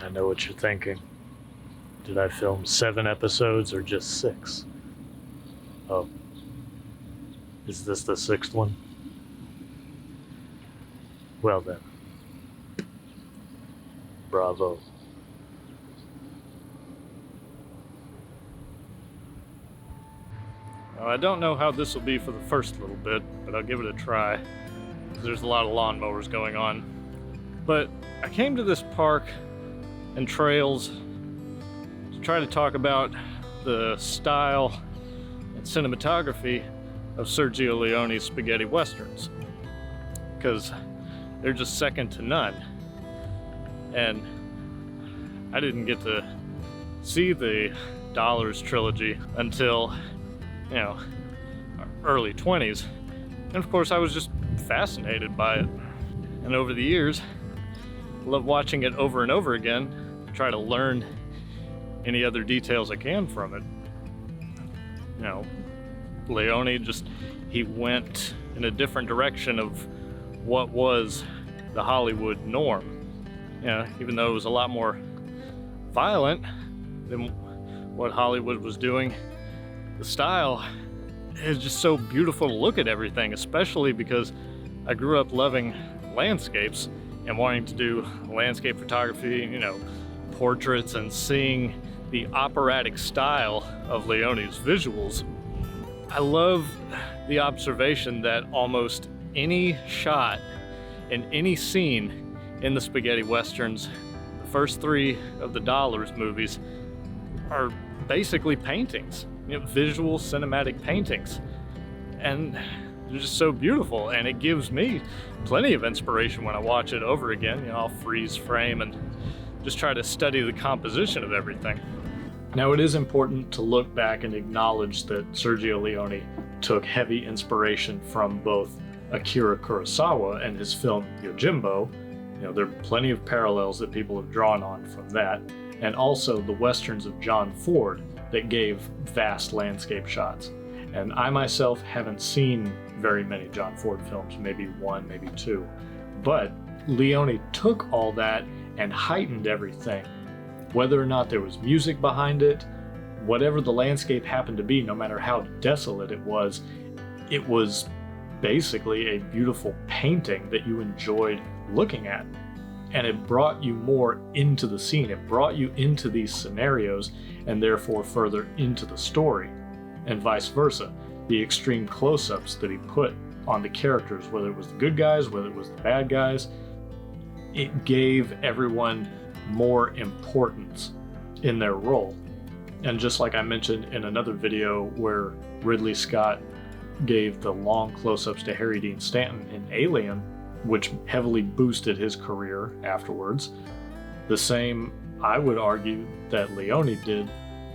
I know what you're thinking. Did I film 7 episodes or just 6? Oh. Is this the 6th one? Well then. Bravo. Well, I don't know how this will be for the first little bit, but I'll give it a try. There's a lot of lawnmowers going on. But I came to this park and trails to try to talk about the style and cinematography of Sergio Leone's spaghetti westerns, because they're just second to none. And I didn't get to see the Dollars trilogy until, early 20s. And of course I was just fascinated by it. And over the years, I love watching it over and over again to try to learn any other details I can from it. Leone he went in a different direction of what was the Hollywood norm. Even though it was a lot more violent than what Hollywood was doing, the style is just so beautiful to look at everything, especially because I grew up loving landscapes and wanting to do landscape photography, portraits, and seeing the operatic style of Leone's visuals. I love the observation that almost any shot in any scene in the spaghetti westerns, the first 3 of the Dollars movies, are basically paintings, visual cinematic paintings. And they're just so beautiful, and it gives me plenty of inspiration when I watch it over again. I'll freeze frame and just try to study the composition of everything. Now, it is important to look back and acknowledge that Sergio Leone took heavy inspiration from both Akira Kurosawa and his film Yojimbo. There are plenty of parallels that people have drawn on from that, and also the westerns of John Ford that gave vast landscape shots. And I myself haven't seen very many John Ford films, maybe 1, maybe 2. But Leone took all that and heightened everything. Whether or not there was music behind it, whatever the landscape happened to be, no matter how desolate it was basically a beautiful painting that you enjoyed looking at. And it brought you more into the scene. It brought you into these scenarios and therefore further into the story, and vice versa. The extreme close-ups that he put on the characters, whether it was the good guys, whether it was the bad guys, it gave everyone more importance in their role. And just like I mentioned in another video where Ridley Scott gave the long close-ups to Harry Dean Stanton in Alien, which heavily boosted his career afterwards, the same, I would argue, that Leone did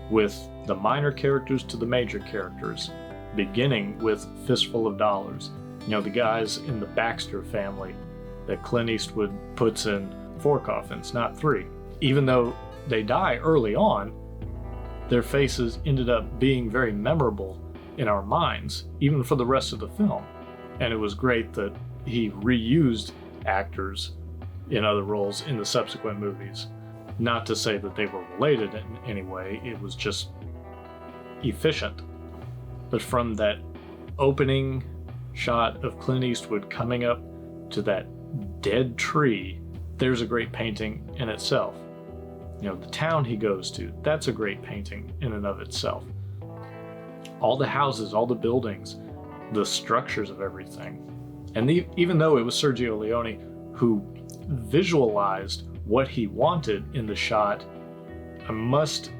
with the minor characters to the major characters, beginning with Fistful of Dollars. The guys in the Baxter family that Clint Eastwood puts in 4 coffins, not 3. Even though they die early on, their faces ended up being very memorable in our minds, even for the rest of the film. And it was great that he reused actors in other roles in the subsequent movies. Not to say that they were related in any way, it was just efficient. But from that opening shot of Clint Eastwood coming up to that dead tree, there's a great painting in itself. The town he goes to, that's a great painting in and of itself. All the houses, all the buildings, the structures of everything. And even though it was Sergio Leone who visualized what he wanted in the shot, I must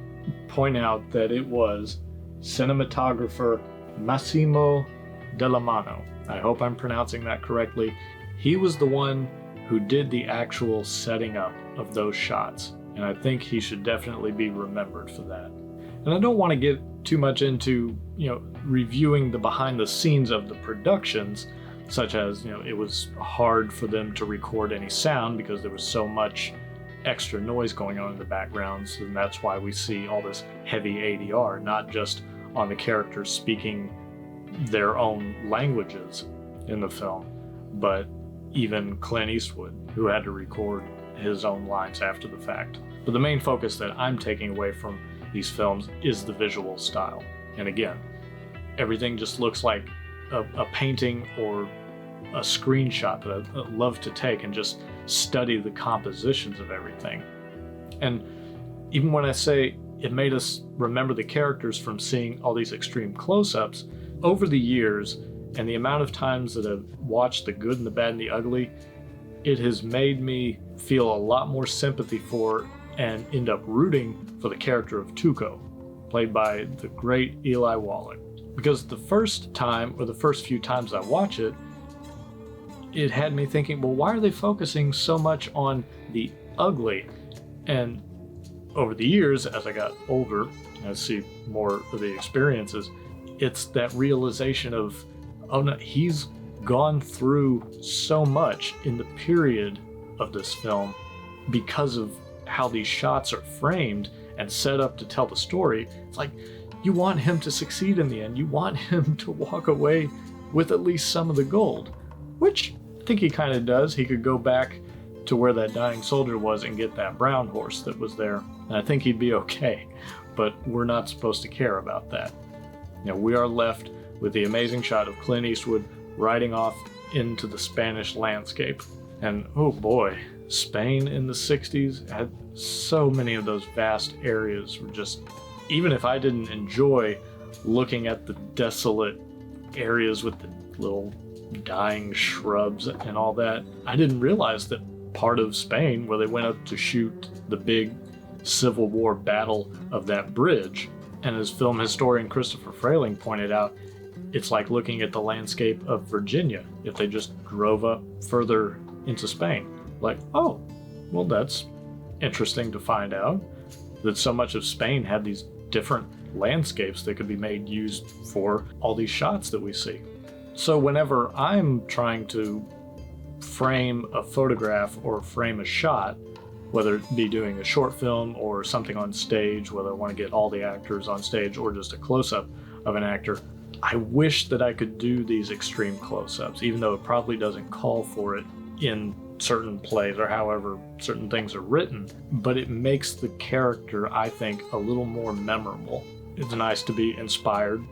point out that it was cinematographer Massimo Dellamano. I hope I'm pronouncing that correctly. He was the one who did the actual setting up of those shots, and I think he should definitely be remembered for that. And I don't want to get too much into, reviewing the behind the scenes of the productions, such as, it was hard for them to record any sound because there was so much extra noise going on in the backgrounds, and that's why we see all this heavy ADR, not just on the characters speaking their own languages in the film, but even Clint Eastwood, who had to record his own lines after the fact. But the main focus that I'm taking away from these films is the visual style. And again, everything just looks like a painting or a screenshot that I love to take and just study the compositions of everything. And even when I say it made us remember the characters from seeing all these extreme close-ups, over the years and the amount of times that I've watched The Good and the Bad and the Ugly, it has made me feel a lot more sympathy for and end up rooting for the character of Tuco, played by the great Eli Wallach. Because the first time, or the first few times I watch it, it had me thinking, well, why are they focusing so much on the ugly? And over the years, as I got older, and I see more of the experiences, it's that realization of, oh no, he's gone through so much in the period of this film because of how these shots are framed and set up to tell the story. It's like, you want him to succeed in the end. You want him to walk away with at least some of the gold, which I think he kind of does. He could go back to where that dying soldier was and get that brown horse that was there, and I think he'd be okay. But we're not supposed to care about that. We are left with the amazing shot of Clint Eastwood riding off into the Spanish landscape. And oh boy, Spain in the 60s had so many of those vast areas were just, even if I didn't enjoy looking at the desolate areas with the little dying shrubs and all that, I didn't realize that part of Spain where they went up to shoot the big Civil War battle of that bridge. And as film historian Christopher Frayling pointed out, it's like looking at the landscape of Virginia if they just drove up further into Spain. Like, oh, well, that's interesting to find out that so much of Spain had these different landscapes that could be made used for all these shots that we see. So whenever I'm trying to frame a photograph or frame a shot, whether it be doing a short film or something on stage, whether I want to get all the actors on stage or just a close-up of an actor, I wish that I could do these extreme close-ups, even though it probably doesn't call for it in certain plays or however certain things are written, but it makes the character, I think, a little more memorable. It's nice to be inspired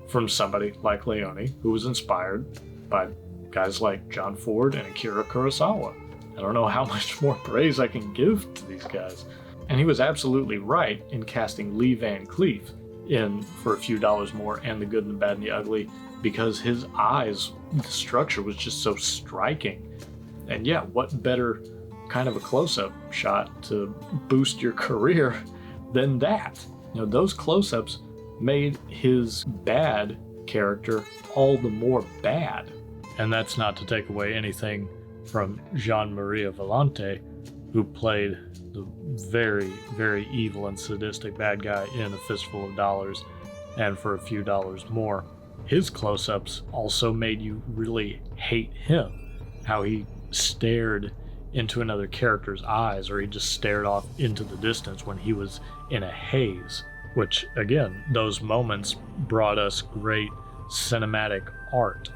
from somebody like Leone, who was inspired by guys like John Ford and Akira Kurosawa. I don't know how much more praise I can give to these guys. And he was absolutely right in casting Lee Van Cleef in For a Few Dollars More and The Good and the Bad and the Ugly, because his eyes, the structure was just so striking. And yeah, what better kind of a close-up shot to boost your career than that? Those close-ups made his bad character all the more bad. And that's not to take away anything from Jean Maria Volante, who played the very, very evil and sadistic bad guy in A Fistful of Dollars and For a Few Dollars More. His close-ups also made you really hate him, how he stared into another character's eyes, or he just stared off into the distance when he was in a haze, which, again, those moments brought us great cinematic art,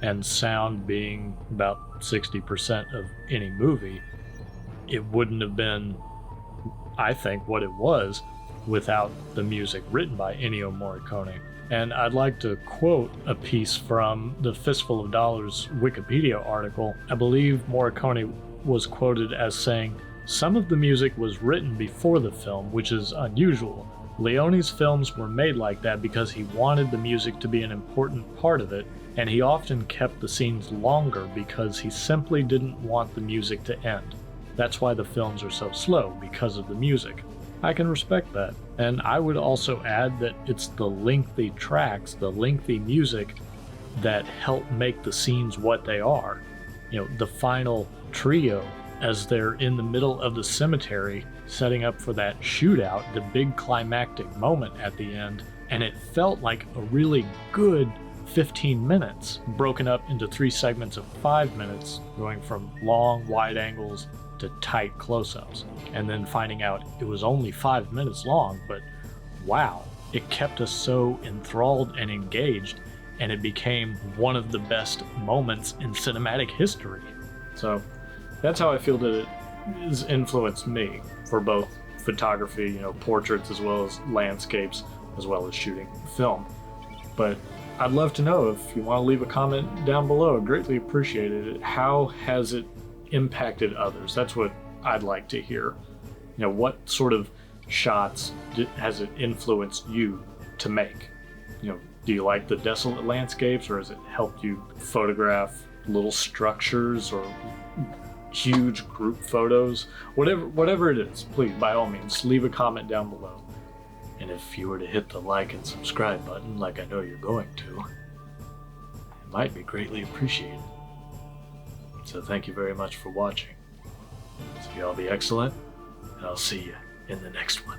and sound being about 60% of any movie. It wouldn't have been, I think, what it was without the music written by Ennio Morricone. And I'd like to quote a piece from the Fistful of Dollars Wikipedia article. I believe Morricone was quoted as saying, "Some of the music was written before the film, which is unusual. Leone's films were made like that because he wanted the music to be an important part of it, and he often kept the scenes longer because he simply didn't want the music to end. That's why the films are so slow, because of the music." I can respect that. And I would also add that it's the lengthy tracks, the lengthy music that help make the scenes what they are. The final trio, as they're in the middle of the cemetery, setting up for that shootout, the big climactic moment at the end, and it felt like a really good 15 minutes, broken up into 3 segments of 5 minutes, going from long, wide angles to tight close-ups, and then finding out it was only 5 minutes long, but wow, it kept us so enthralled and engaged, and it became one of the best moments in cinematic history. So that's how I feel that it has influenced me for both photography, portraits as well as landscapes, as well as shooting film. But I'd love to know if you want to leave a comment down below. Greatly appreciated it. How has it impacted others? That's what I'd like to hear. What sort of shots has it influenced you to make? Do you like the desolate landscapes, or has it helped you photograph little structures or huge group photos? Whatever it is, please, by all means, leave a comment down below. And if you were to hit the like and subscribe button, like I know you're going to, it might be greatly appreciated. So thank you very much for watching. So y'all be excellent, and I'll see you in the next one.